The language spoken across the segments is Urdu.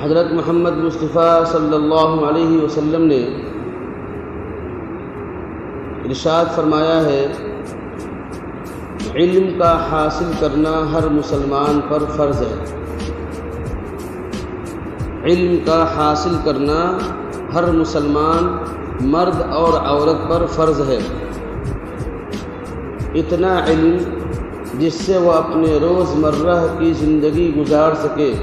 حضرت محمد مصطفیٰ صلی اللہ علیہ وسلم نے ارشاد فرمایا ہے، علم کا حاصل کرنا ہر مسلمان پر فرض ہے۔ علم کا حاصل کرنا ہر مسلمان مرد اور عورت پر فرض ہے۔ اتنا علم جس سے وہ اپنے روزمرہ کی زندگی گزار سکے،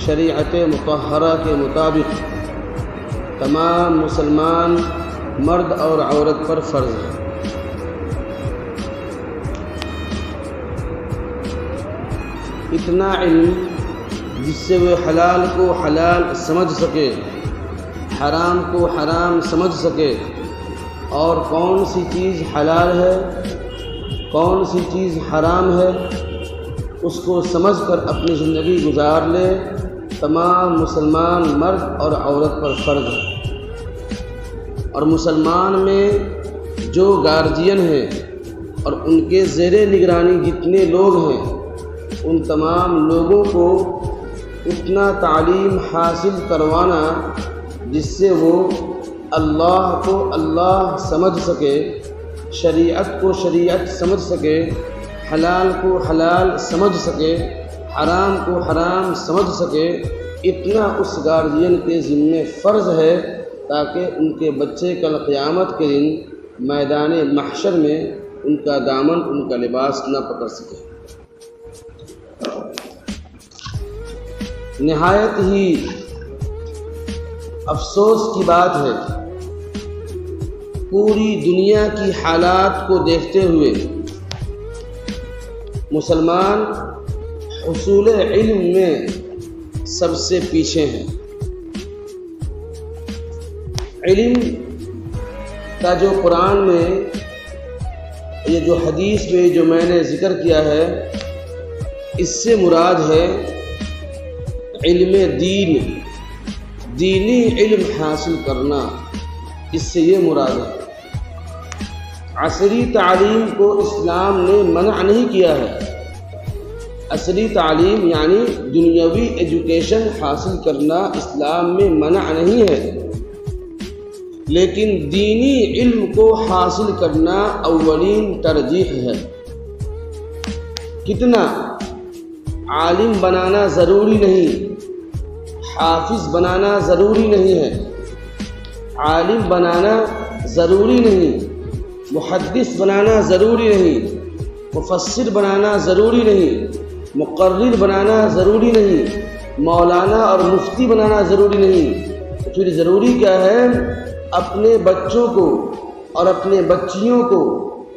شریعت مطہرہ کے مطابق تمام مسلمان مرد اور عورت پر فرض ہے۔ اتنا علم جس سے وہ حلال کو حلال سمجھ سکے، حرام کو حرام سمجھ سکے، اور کون سی چیز حلال ہے کون سی چیز حرام ہے اس کو سمجھ کر اپنی زندگی گزار لے، تمام مسلمان مرد اور عورت پر فرض ہے۔ اور مسلمان میں جو گارجین ہیں اور ان کے زیر نگرانی جتنے لوگ ہیں، ان تمام لوگوں کو اتنا تعلیم حاصل کروانا جس سے وہ اللہ کو اللہ سمجھ سکے، شریعت کو شریعت سمجھ سکے، حلال کو حلال سمجھ سکے، حرام کو حرام سمجھ سکے، اتنا اس گارجین کے ذمہ فرض ہے تاکہ ان کے بچے کل قیامت کے دن میدان محشر میں ان کا دامن ان کا لباس نہ پکڑ سکے۔ نہایت ہی افسوس کی بات ہے، پوری دنیا کی حالات کو دیکھتے ہوئے مسلمان حصول علم میں سب سے پیچھے ہیں۔ علم کا جو قرآن میں یہ جو حدیث میں جو میں نے ذکر کیا ہے، اس سے مراد ہے علم دین، دینی علم حاصل کرنا، اس سے یہ مراد ہے۔ عصری تعلیم کو اسلام نے منع نہیں کیا ہے۔ عصری تعلیم یعنی دنیاوی ایجوکیشن حاصل کرنا اسلام میں منع نہیں ہے، لیکن دینی علم کو حاصل کرنا اولین ترجیح ہے۔ کتنا عالم بنانا ضروری نہیں، حافظ بنانا ضروری نہیں ہے، عالم بنانا ضروری نہیں، محدث بنانا ضروری نہیں، مفسر بنانا ضروری نہیں، مقرر بنانا ضروری نہیں، مولانا اور مفتی بنانا ضروری نہیں۔ تو پھر ضروری کیا ہے؟ اپنے بچوں کو اور اپنے بچیوں کو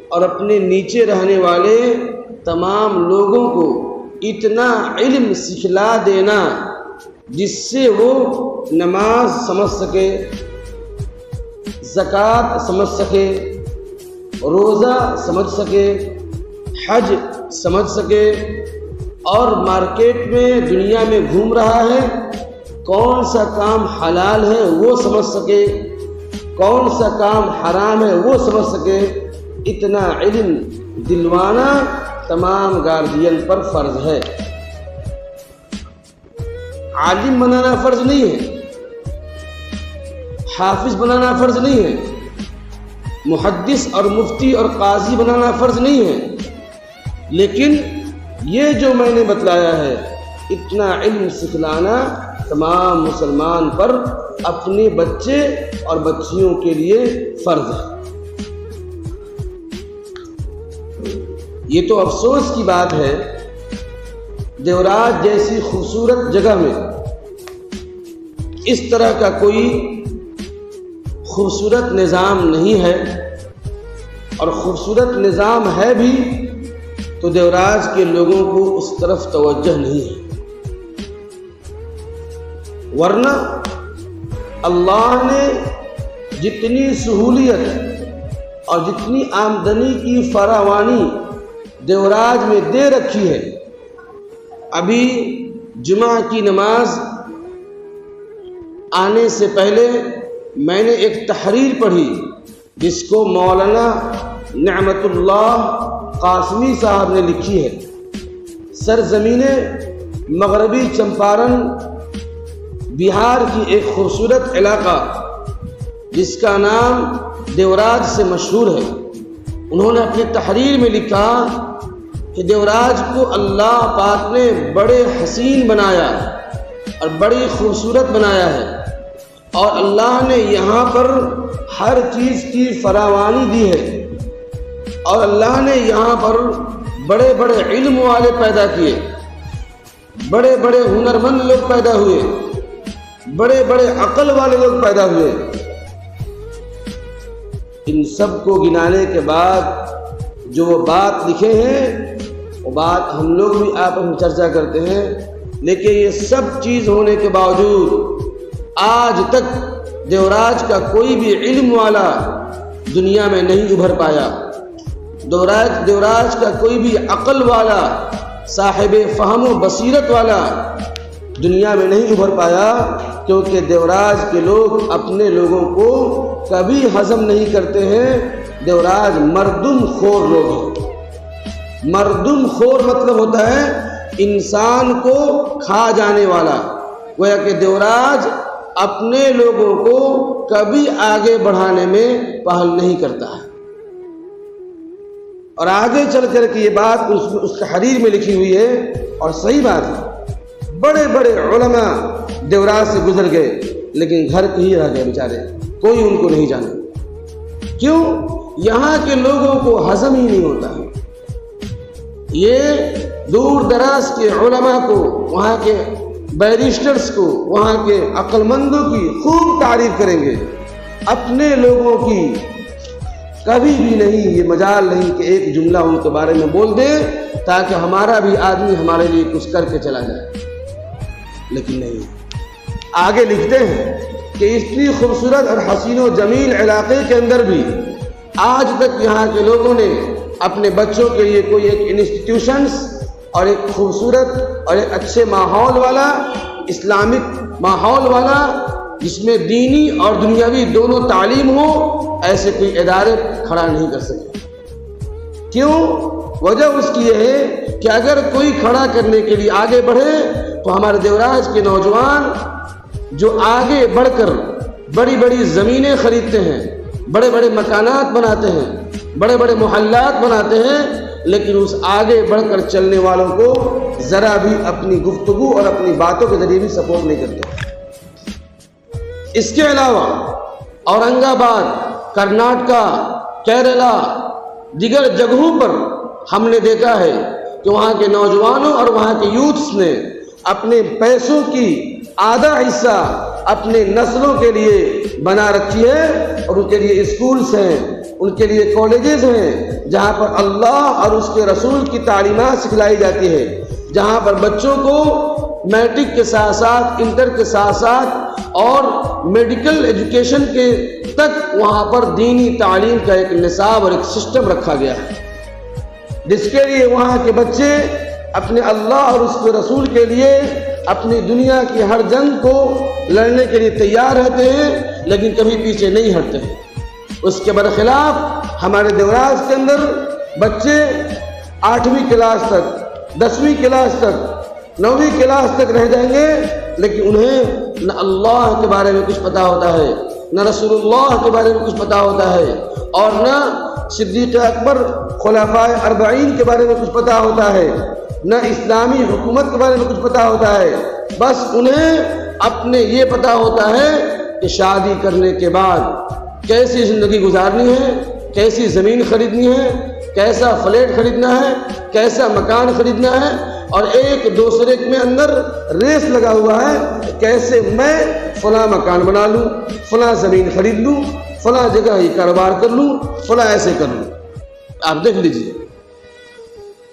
اور اپنے نیچے رہنے والے تمام لوگوں کو اتنا علم سکھلا دینا جس سے وہ نماز سمجھ سکے، زکوٰۃ سمجھ سکے، روزہ سمجھ سکے، حج سمجھ سکے، اور مارکیٹ میں دنیا میں گھوم رہا ہے کون سا کام حلال ہے وہ سمجھ سکے، کون سا کام حرام ہے وہ سمجھ سکے۔ اتنا علم دلوانا تمام گارجین پر فرض ہے۔ عالم بنانا فرض نہیں ہے، حافظ بنانا فرض نہیں ہے، محدث اور مفتی اور قاضی بنانا فرض نہیں ہے، لیکن یہ جو میں نے بتلایا ہے اتنا علم سکھلانا تمام مسلمان پر اپنے بچے اور بچیوں کے لیے فرض ہے۔ یہ تو افسوس کی بات ہے، دیوراج جیسی خوبصورت جگہ میں اس طرح کا کوئی خوبصورت نظام نہیں ہے، اور خوبصورت نظام ہے بھی تو دیوراج کے لوگوں کو اس طرف توجہ نہیں ہے۔ ورنہ اللہ نے جتنی سہولیت اور جتنی آمدنی کی فراوانی دیوراج میں دے رکھی ہے، ابھی جمعہ کی نماز آنے سے پہلے میں نے ایک تحریر پڑھی جس کو مولانا نعمت اللہ قاسمی صاحب نے لکھی ہے۔ سرزمین مغربی چمپارن بہار کی ایک خوبصورت علاقہ جس کا نام دیوراج سے مشہور ہے، انہوں نے اپنی تحریر میں لکھا کہ دیوراج کو اللہ پاک نے بڑے حسین بنایا اور بڑی خوبصورت بنایا ہے، اور اللہ نے یہاں پر ہر چیز کی فراوانی دی ہے، اور اللہ نے یہاں پر بڑے بڑے علم والے پیدا کیے، بڑے بڑے ہنرمند لوگ پیدا ہوئے، بڑے بڑے عقل والے لوگ پیدا ہوئے۔ ان سب کو گنانے کے بعد جو وہ بات لکھے ہیں، وہ بات ہم لوگ بھی آپس میں چرچا کرتے ہیں، لیکن یہ سب چیز ہونے کے باوجود آج تک دیوراج کا کوئی بھی علم والا دنیا میں نہیں ابھر پایا، دیوراج کا کوئی بھی عقل والا، صاحب فہم و بصیرت والا دنیا میں نہیں ابھر پایا، کیونکہ دیوراج کے لوگ اپنے لوگوں کو کبھی ہضم نہیں کرتے ہیں۔ دیوراج مردم خور لوگ ہیں۔ مردم خور مطلب ہوتا ہے انسان کو کھا جانے والا، گویا کہ دیوراج اپنے لوگوں کو کبھی آگے بڑھانے میں پہل نہیں کرتا ہے۔ اور آگے چل کر کے یہ بات اس تحریر میں لکھی ہوئی ہے، اور صحیح بات ہے، بڑے بڑے علماء دیوراج سے گزر گئے لیکن گھر پہ ہی رہ گئے بیچارے، کوئی ان کو نہیں جانا۔ کیوں؟ یہاں کے لوگوں کو ہضم ہی نہیں ہوتا ہے۔ یہ دور دراز کے علماء کو، وہاں کے بیرسٹرز کو، وہاں کے عقل مندوں کی خوب تعریف کریں گے، اپنے لوگوں کی کبھی بھی نہیں، یہ مجال نہیں کہ ایک جملہ ان کے بارے میں بول دیں تاکہ ہمارا بھی آدمی ہمارے لیے کچھ کر کے چلا جائے، لیکن نہیں۔ آگے لکھتے ہیں کہ اتنی خوبصورت اور حسین و جمیل علاقے کے اندر بھی آج تک یہاں کے لوگوں نے اپنے بچوں کے لیے کوئی ایک انسٹیٹیوشنز اور ایک خوبصورت اور ایک اچھے ماحول والا، اسلامک ماحول والا، جس میں دینی اور دنیاوی دونوں تعلیم ہو، ایسے کوئی ادارے کھڑا نہیں کر سکے۔ کیوں؟ وجہ اس کی یہ ہے کہ اگر کوئی کھڑا کرنے کے لیے آگے بڑھے تو ہمارے دیوراج کے نوجوان جو آگے بڑھ کر بڑی بڑی زمینیں خریدتے ہیں، بڑے بڑے مکانات بناتے ہیں، بڑے بڑے محلات بناتے ہیں، لیکن اس آگے بڑھ کر چلنے والوں کو ذرا بھی اپنی گفتگو اور اپنی باتوں کے ذریعے بھی سپورٹ نہیں کرتے۔ اس کے علاوہ اورنگ آباد، کرناٹکا، کیرلا، دیگر جگہوں پر ہم نے دیکھا ہے کہ وہاں کے نوجوانوں اور وہاں کے یوتھس نے اپنے پیسوں کی آدھا حصہ اپنے نسلوں کے لیے بنا رکھی ہے، اور ان کے لیے اسکولز ہیں، ان کے لیے کالجز ہیں جہاں پر اللہ اور اس کے رسول کی تعلیمات سکھلائی جاتی ہے، جہاں پر بچوں کو میٹرک کے ساتھ ساتھ، انٹر کے ساتھ ساتھ اور میڈیکل ایجوکیشن کے تک وہاں پر دینی تعلیم کا ایک نصاب اور ایک سسٹم رکھا گیا ہے، جس کے لیے وہاں کے بچے اپنے اللہ اور اس کے رسول کے لیے اپنی دنیا کی ہر جنگ کو لڑنے کے لیے تیار رہتے ہیں، لیکن کبھی پیچھے نہیں ہٹتے ہیں۔ اس کے برخلاف ہمارے دیوراج کے اندر بچے 8ویں کلاس تک، 10ویں کلاس تک، 9ویں کلاس تک رہ جائیں گے، لیکن انہیں نہ اللہ کے بارے میں کچھ پتا ہوتا ہے، نہ رسول اللہ کے بارے میں کچھ پتا ہوتا ہے، اور نہ صدیق اکبر، خلفائے اربعین کے بارے میں کچھ پتا ہوتا ہے، نہ اسلامی حکومت کے بارے میں کچھ پتا ہوتا ہے۔ بس انہیں اپنے یہ پتا ہوتا ہے کہ شادی کرنے کے بعد کیسی زندگی گزارنی ہے، کیسی زمین خریدنی ہے، کیسا فلیٹ خریدنا ہے، کیسا مکان خریدنا ہے، اور ایک دوسرے میں اندر ریس لگا ہوا ہے کیسے میں فلاں مکان بنا لوں، فلاں زمین خرید لوں، فلاں جگہ یہ کاروبار کر لوں، فلاں ایسے کر لوں۔ آپ دیکھ لیجیے،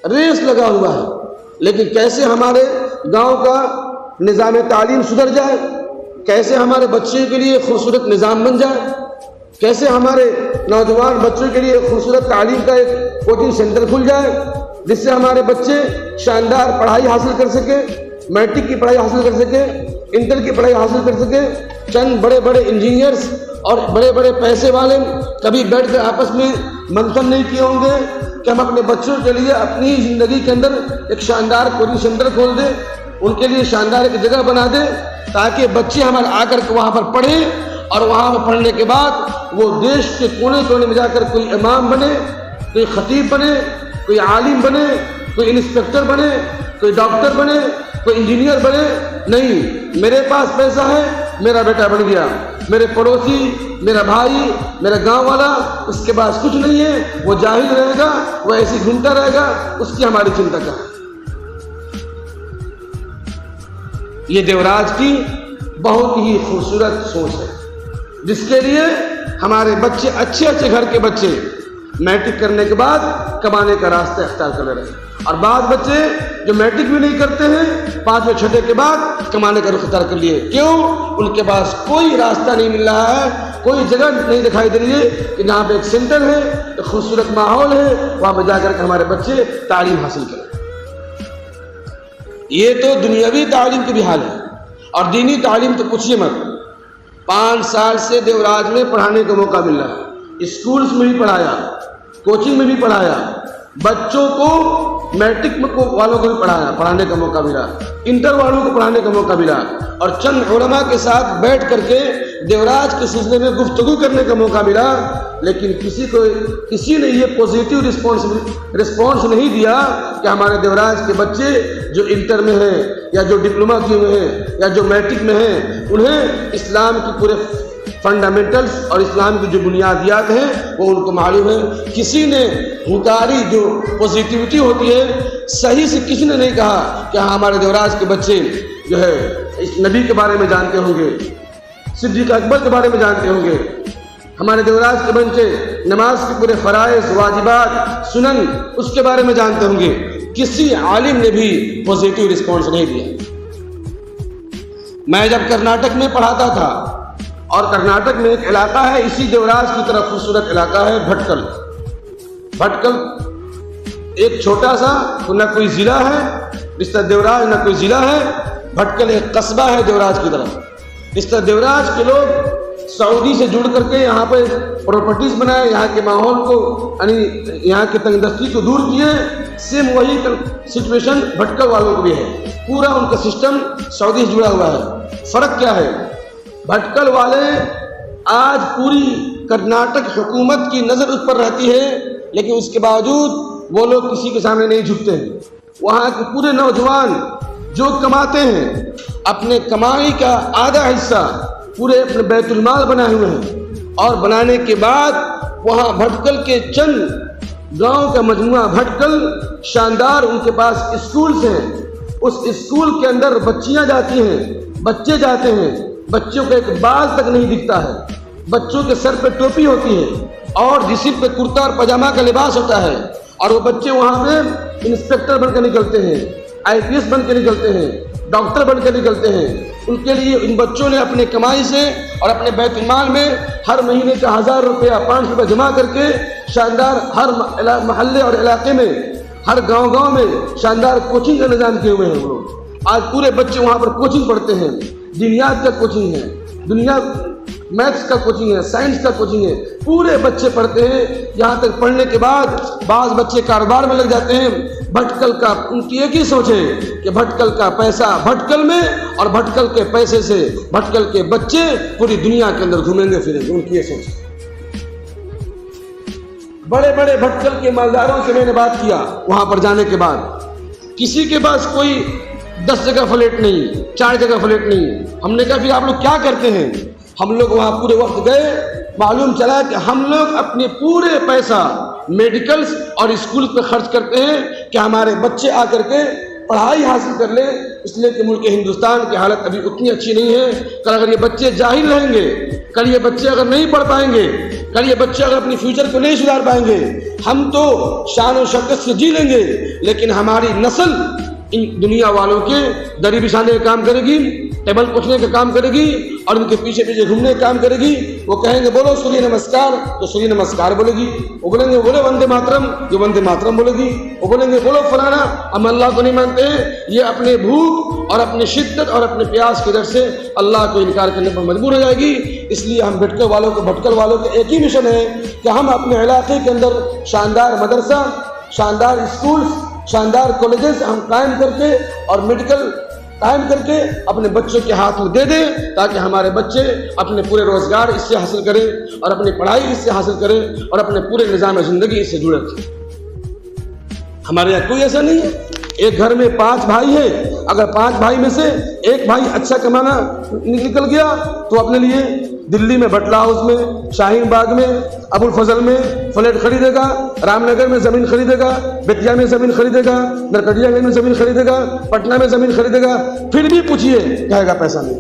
ریس لگا ہوا ہے، لیکن کیسے ہمارے گاؤں کا نظام تعلیم سدھر جائے، کیسے ہمارے بچے کے لیے خوبصورت نظام بن جائے، کیسے ہمارے نوجوان بچوں کے لیے خوبصورت تعلیم کا ایک کوچنگ سینٹر کھل جائے، جس سے ہمارے بچے شاندار پڑھائی حاصل کر سکے، میٹرک کی پڑھائی حاصل کر سکے، انٹر کی پڑھائی حاصل کر سکے۔ چند بڑے بڑے انجینئرز اور بڑے بڑے پیسے والے کبھی بیٹھ کر آپس میں منتھن نہیں کیے ہوں گے کہ ہم اپنے بچوں کے لیے اپنی زندگی کے اندر ایک شاندار کوچنگ سینٹر کھول دیں، ان کے لیے شاندار ایک جگہ بنا دے تاکہ بچے ہمارے آ کر کے وہاں پر پڑھیں، اور وہاں پر پڑھنے کے بعد وہ دیش کے کونے کونے میں جا کر کوئی امام بنے، کوئی خطیب بنے، کوئی عالم بنے، کوئی انسپکٹر بنے، کوئی ڈاکٹر بنے، کوئی انجینئر بنے۔ نہیں، میرے پاس پیسہ ہے، میرا بیٹا بن گیا، میرے پڑوسی، میرا بھائی، میرا گاؤں والا، اس کے پاس کچھ نہیں ہے، وہ جاہل رہے گا، وہ ایسے گھومتا رہے گا، اس کی ہماری چنتا کیا ہے؟ یہ دیوراج کی بہت ہی خوبصورت سوچ ہے، جس کے لیے ہمارے بچے، اچھے اچھے گھر کے بچے میٹرک کرنے کے بعد کمانے کا راستہ اختیار کر لے رہے ہیں، اور بعض بچے جو میٹرک بھی نہیں کرتے ہیں 5ویں 6ٹے کے بعد کمانے کا رخ اختیار کر لیے۔ کیوں؟ ان کے پاس کوئی راستہ نہیں مل رہا ہے، کوئی جگہ نہیں دکھائی دے رہی ہے کہ جہاں پہ ایک سینٹر ہے، ایک خوبصورت ماحول ہے، وہاں پہ جا کر کے ہمارے بچے تعلیم حاصل کریں۔ یہ تو دنیاوی تعلیم کی بھی حال ہے، اور دینی تعلیم تو پوچھیے مت۔ 5 سال سے دیوراج میں پڑھانے کا موقع مل رہا ہے، اسکولز میں بھی پڑھایا، کوچنگ میں بھی پڑھایا، بچوں کو میٹرک والوں کو بھی پڑھانے کا موقع ملا، انٹر والوں کو پڑھانے کا موقع ملا، اور چند علماء کے ساتھ بیٹھ کر کے دیوراج کے سلسلے میں گفتگو کرنے کا موقع ملا، لیکن کسی نے یہ پوزیٹیو رسپانس نہیں دیا کہ ہمارے دیوراج کے بچے جو انٹر میں ہیں، یا جو ڈپلومہ کیے ہوئے ہیں، یا جو میٹرک میں ہیں، انہیں اسلام کی پورے فنڈامنٹلز اور اسلام کی جو بنیادیات ہیں وہ ان کو معلوم ہے۔ کسی نے ہنکاری جو پوزیٹیوٹی ہوتی ہے، صحیح سے کسی نے نہیں کہا کہ ہاں ہمارے دیوراج کے بچے جو ہے اس نبی کے بارے میں جانتے ہوں گے، صدیق اکبر کے بارے میں جانتے ہوں گے، ہمارے دیوراج کے بچے نماز کے پورے فرائض، واجبات، سنن اس کے بارے میں جانتے ہوں گے۔ کسی عالم نے بھی پوزیٹیو رسپانس نہیں دیا۔ میں جب کرناٹک میں پڑھاتا تھا، اور کرناٹک میں ایک علاقہ ہے اسی دیوراج کی طرف خوبصورت علاقہ ہے بھٹکل۔ بھٹکل ایک چھوٹا سا، نہ کوئی ضلع ہے، اس طرح دیوراج نہ کوئی ضلع ہے، بھٹکل ایک قصبہ ہے دیوراج کی طرف۔ اس طرح دیوراج کے لوگ سعودی سے جڑ کر کے یہاں پہ پراپرٹیز بنائے، یہاں کے ماحول کو، یعنی یہاں کی تنگ دستی کو دور کیے۔ سیم وہی سچویشن بھٹکل والوں کو بھی ہے، پورا ان کا سسٹم سعودی سے جڑا ہوا ہے۔ فرق کیا ہے؟ بھٹکل والے آج پوری کرناٹک حکومت کی نظر اس پر رہتی ہے، لیکن اس کے باوجود وہ لوگ کسی کے سامنے نہیں جھکتے ہیں۔ وہاں کے پورے نوجوان جو کماتے ہیں، اپنے کمائی کا آدھا حصہ پورے اپنے بیت المال بنائے ہوئے ہیں، اور بنانے کے بعد وہاں بھٹکل کے چند گاؤں کا مجموعہ بھٹکل، شاندار ان کے پاس اسکولز ہیں۔ اس اسکول کے اندر بچیاں جاتی ہیں، بچے جاتے ہیں، بچوں کا ایک بال تک نہیں دکھتا ہے، بچوں کے سر پہ ٹوپی ہوتی ہے، اور جسم پہ کرتا اور پاجامہ کا لباس ہوتا ہے، اور وہ بچے وہاں پہ انسپکٹر بن کے نکلتے ہیں، IPS بن کے نکلتے ہیں، ڈاکٹر بن کے نکلتے ہیں۔ ان کے لیے ان بچوں نے اپنے کمائی سے اور اپنے بیت المال میں ہر مہینے کا 1000 روپیہ 500 روپیہ جمع کر کے شاندار ہر محلے اور علاقے میں، ہر گاؤں میں شاندار کوچنگ کا نظام کیے ہوئے ہیں۔ وہ لوگ آج پورے بچے وہاں پر کوچنگ پڑھتے ہیں، دینیات کا کوچنگ ہے، دنیا میتھس کا کوچنگ ہے، سائنس کا کوچنگ ہے، پورے بچے پڑھتے ہیں۔ یہاں تک پڑھنے کے بعد بعض بچے کاروبار میں لگ جاتے ہیں۔ بھٹکل کا ان کی ایک ہی سوچ ہے کہ بھٹکل کا پیسہ بھٹکل میں، اور بھٹکل کے پیسے سے بھٹکل کے بچے پوری دنیا کے اندر گھومیں گے پھریں گے، ان کی یہ سوچ ہے۔ بڑے بڑے بھٹکل کے مالداروں سے میں نے بات کیا، وہاں پر جانے کے بعد کسی کے پاس کوئی 10 جگہ فلیٹ نہیں، 4 جگہ فلیٹ نہیں۔ ہم نے کہا پھر آپ لوگ کیا کرتے ہیں؟ ہم لوگ وہاں پورے وقت گئے، معلوم چلا کہ ہم لوگ اپنے پورے پیسہ میڈیکلز اور اسکول پہ خرچ کرتے ہیں کہ ہمارے بچے آ کر کے پڑھائی حاصل کر لیں، اس لیے کہ ملک ہندوستان کی حالت ابھی اتنی اچھی نہیں ہے۔ کل اگر یہ بچے جاہل رہیں گے، کل یہ بچے اگر نہیں پڑھ پائیں گے، کل یہ بچے اگر اپنی فیوچر کو نہیں سدھار پائیں گے، ہم تو شان و شوکت سے جی لیں گے، لیکن ہماری نسل ان دنیا والوں کے دری بچھانے کا کام کرے گی، ٹیبل پوچھنے کا کام کرے گی، اور ان کے پیچھے پیچھے گھومنے کا کام کرے گی۔ وہ کہیں گے بولو سوریہ نمسکار، تو سوریہ نمسکار بولے گی۔ وہ بولیں گے بولو وندے ماترم، جو وندے ماترم بولے گی۔ وہ بولیں گے بولو فلانا، ہم اللہ کو نہیں مانتے ہیں۔ یہ اپنے بھوک اور اپنے شدت اور اپنے پیاس کی ڈر سے اللہ کو انکار کرنے پر مجبور ہو جائے گی۔ اس لیے ہم بھٹکل والوں کا ایک ہی مشن ہے کہ ہم اپنے علاقے کے اندر شاندار مدرسہ، شاندار اسکولز، شاندار کالجز ہم قائم کر کے، اور میڈیکل قائم کر کے اپنے بچوں کے ہاتھ میں دے دیں تاکہ ہمارے بچے اپنے پورے روزگار اس سے حاصل کریں اور اپنی پڑھائی اس سے حاصل کریں اور اپنے پورے نظام زندگی اس سے جڑے رکھیں۔ ہمارے یہاں کوئی ایسا نہیں ہے۔ ایک گھر میں 5 بھائی ہیں، اگر 5 بھائی میں سے ایک بھائی اچھا کمانا نکل گیا تو اپنے لیے دلی میں بٹلہ ہاؤس میں، شاہین باغ میں، ابو الفضل میں فلیٹ خریدے گا، رام نگر میں زمین خریدے گا، بیتیا میں زمین خریدے گا، نرکٹیا گنج میں زمین خریدے گا، پٹنہ میں زمین خریدے گا، پھر بھی پوچھئے کہے گا پیسہ نہیں۔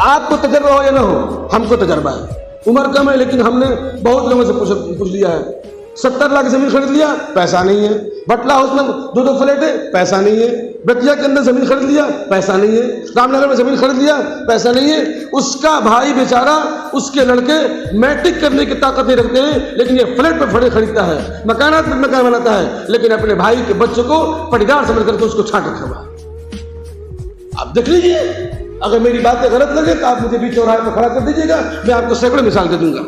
آپ کو تجربہ ہو یا نہ ہو، ہم کو تجربہ ہے، عمر کم ہے لیکن ہم نے بہت لوگوں سے پوچھ لیا ہے۔ 70 لاکھ زمین خرید لیا، پیسہ نہیں ہے۔ بٹلہ ہاؤس میں 2 فلیٹ ہے، پیسہ نہیں ہے۔ بیتیا کے اندر زمین خرید لیا، پیسہ نہیں ہے۔ رام نگر میں زمین خرید لیا، پیسہ نہیں ہے۔ اس کا بھائی بیچارہ، اس کے لڑکے میٹرک کرنے کی طاقت نہیں رکھتے ہیں لیکن یہ فلیٹ پہ فلیٹ خریدتا ہے، مکانات پہ مکان بناتا ہے، لیکن اپنے بھائی کے بچوں کو پٹیدار سمجھ کر کے اس کو چھانٹ رکھا ہوا۔ آپ دیکھ لیجیے، اگر میری باتیں غلط لگے تو آپ مجھے بھی چوراہے پہ کھڑا کر دیجیے گا، میں آپ کو سینکڑوں مثال دے دوں گا۔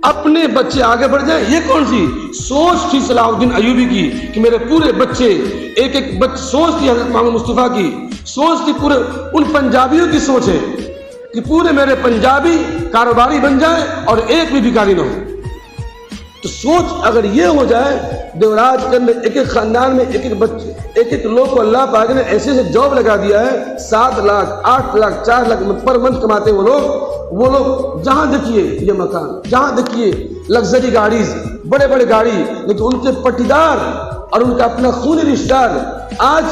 اپنے بچے آگے بڑھ جائیں، یہ کون سی سوچ تھی صلاح الدین ایوبی کی کہ میرے پورے بچے، ایک بچہ، سوچ تھی حضرت محمد مصطفیٰ کی، سوچ تھی پورے ان پنجابیوں کی سوچ ہے کہ پورے میرے پنجابی کاروباری بن جائیں اور ایک بھی بھکاری نہ ہو۔ تو سوچ اگر یہ ہو جائے، دیوراج کے اندر ایک خاندان میں ایک بچے، ایک لوگ کو اللہ پاک نے ایسے جاب لگا دیا ہے، 7 لاکھ 8 لاکھ 4 لاکھ پر منتھ کماتے وہ لوگ جہاں دیکھیے یہ مکان، جہاں دیکھیے لگژری گاڑیز، بڑے بڑے گاڑی، لیکن ان کے پٹیدار اور ان کا اپنا خونی رشتہ دار آج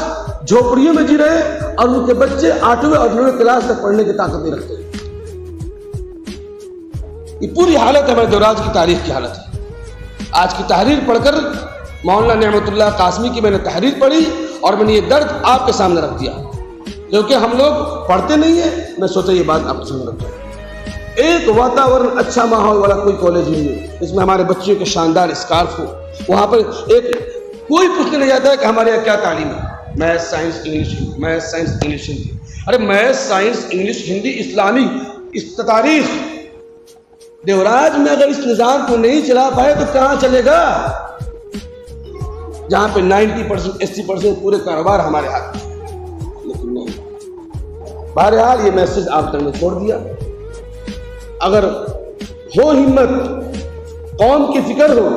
جھوپڑیوں میں جی رہے اور ان کے بچے 8ویں اور 9ویں کلاس تک پڑھنے کی طاقت نہیں رکھتے۔ یہ پوری حالت ہمارے دیوراج کی تاریخ کی حالت ہے۔ آج کی تحریر پڑھ کر مولانا نعمت اللہ قاسمی کی میں نے تحریر پڑھی اور میں نے یہ درد آپ کے سامنے رکھ دیا، کیونکہ ہم لوگ پڑھتے نہیں ہیں۔ میں سوچا یہ بات آپ کے سامنے رکھتا ہوں۔ ایک واتاورن اچھا ماحول والا کوئی کالج نہیں ہے اس میں ہمارے بچوں کے شاندار اسکارف ہو، وہاں پر ایک کوئی پوچھنے نہیں جاتا ہے کہ ہمارے یہاں کیا تعلیم ہے، math science English, math science English Hindi. ارے میتھ سائنس انگلش ہندی اسلامی تاریخ، دیوراج میں اگر اس نظام کو نہیں چلا پائے تو کہاں چلے گا، جہاں پہ 90% 80% پورے کاروبار ہمارے ہاتھ میں، لیکن نہیں۔ بہرحال یہ میسج آپ تک میں چھوڑ دیا۔ اگر ہو ہمت، قوم کی فکر ہو،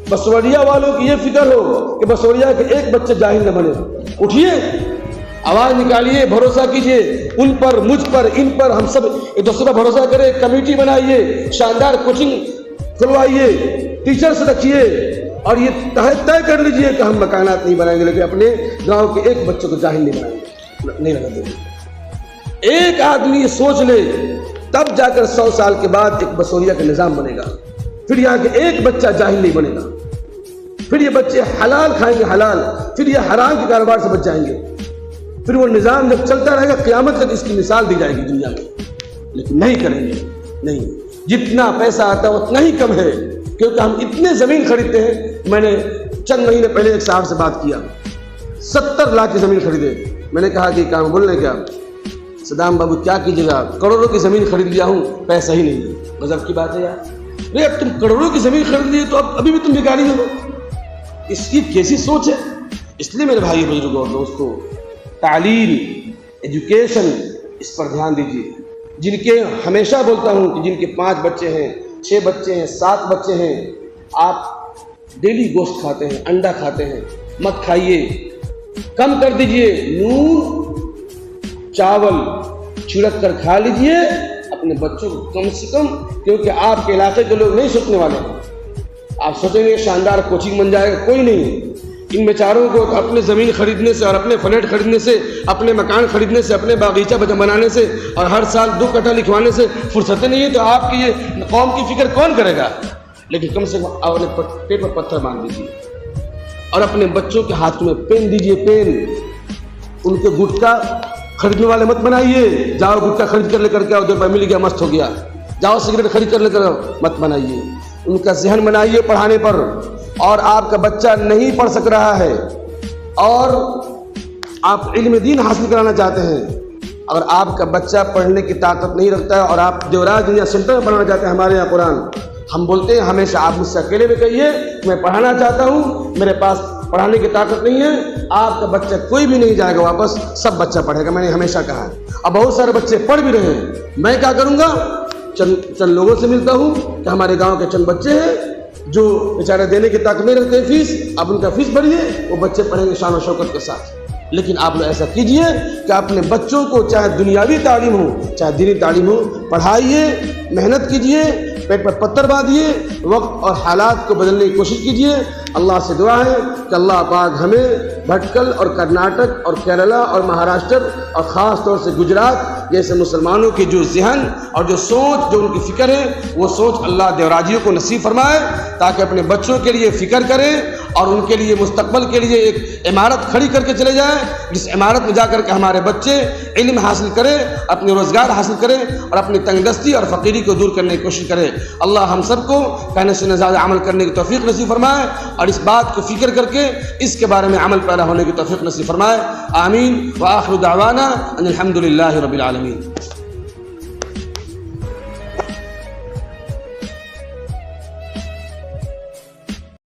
بسوریا والوں کی یہ فکر ہو کہ بسوریا کے ایک بچے جاہل نہ بنے، اٹھیے، آواز نکالیے، بھروسہ کیجیے ان پر، مجھ پر، ان پر، ہم سب ایک دوسرے پر بھروسہ کریں، کمیٹی بنائیے، شاندار کوچنگ کھلوائیے، ٹیچرز رکھیے اور یہ طے کر لیجیے کہ ہم مکانات نہیں بنائیں گے لیکن اپنے گاؤں کے ایک بچوں کو جاہل نہیں بنائیں گے، نہیں لگا دیں گے۔ ایک آدمی یہ سوچ لے تب جا کر 100 سال کے بعد ایک بسوریا کا نظام بنے گا، پھر یہاں کے ایک بچہ جاہل نہیں بنے گا، پھر یہ بچے حلال کھائیں گے، حلال، پھر یہ حرام کے کاروبار سے بچ جائیں گے، پھر وہ نظام جب چلتا رہے گا قیامت تک اس کی مثال دی جائے گی دنیا میں، لیکن نہیں کریں گے، نہیں۔ جتنا پیسہ آتا ہے اتنا ہی کم ہے، کیونکہ ہم اتنے زمین خریدتے ہیں۔ میں نے چند مہینے پہلے ایک صاحب سے بات کیا، 70 لاکھ کی زمین خریدے۔ میں نے کہا کہ کام بول رہے کیا صدام بابو، کیا کیجیے گا، کروڑوں کی زمین خرید لیا ہوں، پیسہ ہی نہیں ہے۔ غضب کی بات ہے یار، نہیں اب تم کروڑوں کی زمین خرید لی تو ابھی بھی تم بھکاری ہو، اس کی کیسی سوچ ہے؟ اس لیے میرے بھائی بزرگوں اور دوستوں، تعلیم، ایجوکیشن، اس پر دھیان دیجیے۔ جن کے ہمیشہ بولتا ہوں کہ جن کے 5 بچے ہیں، 6 بچے ہیں، 7 بچے ہیں، آپ ڈیلی گوشت کھاتے ہیں، انڈا کھاتے ہیں، مت کھائیے، کم کر دیجیے، نون چاول چھڑک کر کھا لیجئے اپنے بچوں کو کم سے کم، کیونکہ آپ کے علاقے کے لوگ نہیں سوچنے والے ہیں۔ آپ سوچیں گے شاندار کوچنگ بن جائے گا، کوئی نہیں۔ ان بیچاروں کو اپنے زمین خریدنے سے اور اپنے فلیٹ خریدنے سے، اپنے مکان خریدنے سے، اپنے باغیچہ بنانے سے اور ہر سال 2 کٹھا لکھوانے سے فرصت نہیں ہے، تو آپ کی یہ قوم کی فکر کون کرے گا؟ لیکن کم سے کم آپ اپنے پیٹ پر پتھر باندھ دیجیے اور اپنے بچوں کے ہاتھ میں پین دیجیے، پین۔ ان کے گٹکا خریدنے والے مت بنائیے، جاؤ گٹکا خرید کر لے کر کے آؤ، 2 روپے مل گیا مست ہو گیا، جاؤ سگریٹ خرید کر لے کر مت بنائیے۔ ان کا ذہن بنائیے پڑھانے پر۔ اور آپ کا بچہ نہیں پڑھ سک رہا ہے اور آپ علم دین حاصل کرانا چاہتے ہیں، اگر آپ کا بچہ پڑھنے کی طاقت نہیں رکھتا ہے اور آپ دیوراج دنیا سینٹر میں پڑھانا چاہتے ہیں، ہمارے یہاں قرآن ہم بولتے ہیں ہمیشہ، آپ مجھ سے اکیلے میں کہیے میں پڑھانا چاہتا ہوں، میرے پاس پڑھانے کی طاقت نہیں ہے، آپ کا بچہ کوئی بھی نہیں جائے گا واپس، سب بچہ پڑھے گا، میں نے ہمیشہ کہا ہے۔ اب بہت سارے بچے پڑھ بھی رہے ہیں، میں کیا کروں گا، چند لوگوں سے ملتا ہوں کہ ہمارے گاؤں کے چند بچے ہیں جو بیچارے دینے کی طاقت نہیں رکھتے فیس، آپ ان کا فیس بھریے، وہ بچے پڑھیں گے شان و شوکت کے ساتھ۔ لیکن آپ لوگ ایسا کیجئے کہ اپنے بچوں کو چاہے دنیاوی تعلیم ہو چاہے دینی تعلیم ہو پڑھائیے، محنت کیجئے، پیٹ پر پتھر باندھیے، وقت اور حالات کو بدلنے کی کوشش کیجئے۔ اللہ سے دعا ہے کہ اللہ پاک ہمیں بھٹکل اور کرناٹک اور کیرلا اور مہاراشٹر اور خاص طور سے گجرات جیسے مسلمانوں کی جو ذہن اور جو سوچ، جو ان کی فکر ہے، وہ سوچ اللہ دیوراجیوں کو نصیب فرمائے تاکہ اپنے بچوں کے لیے فکر کریں اور ان کے لیے مستقبل کے لیے ایک عمارت کھڑی کر کے چلے جائیں، جس عمارت میں جا کر کے ہمارے بچے علم حاصل کریں، اپنے روزگار حاصل کریں اور اپنی تنگ دستی اور فقیری کو دور کرنے کی کوشش کریں۔ اللہ ہم سب کو کہنے سے زیادہ عمل کرنے کی توفیق نصیب فرمائے اور اس بات کو فکر کر کے اس کے بارے میں عمل پیدا ہونے کی توفیق نصیب فرمائے۔ آمین۔ وآخر دعوانا ان الحمد للہ رب العالمین۔